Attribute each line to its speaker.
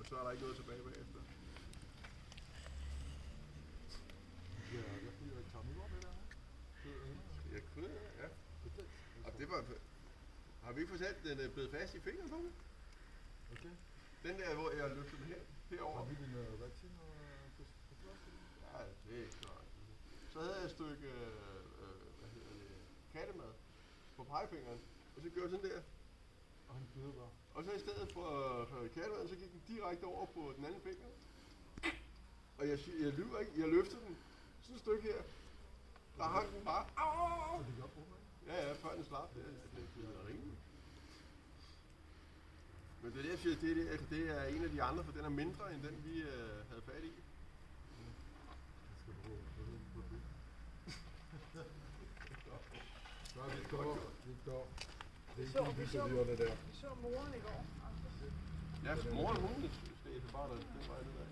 Speaker 1: så er der ikke noget tilbage bagefter.
Speaker 2: Ja, jeg får jo ikke taget mig med det her.
Speaker 1: Ja, kød, ja. Og det var... Har vi ikke fortalt, den er blevet fast i fingeren på mig?
Speaker 2: Okay.
Speaker 1: Den der, hvor jeg løftede den herover.
Speaker 2: Har vi den vaccine på plads?
Speaker 1: Ja, det er klart. Så havde jeg et stykke, hvad hedder det, kattemad på pegefingeren. Og så gjorde jeg sådan der.
Speaker 2: Og han bløder bare.
Speaker 1: Og så i stedet for kattemaden, så gik den direkte over på den anden finger. Og jeg lyver ikke, jeg løftede den. Sådan et stykke her. Der hang den bare.
Speaker 2: Så det gør på mig?
Speaker 1: Ja, før den slap. Det er rimeligt. Men det er det, jeg siger, det er en af de andre, for den er mindre end den, vi havde fat i.
Speaker 2: Jeg skal prøve på det. Så er det går. Det er ikke de dyrene der.
Speaker 3: Vi så moren i går.
Speaker 1: Ja, moren hun steg bare den vej ned.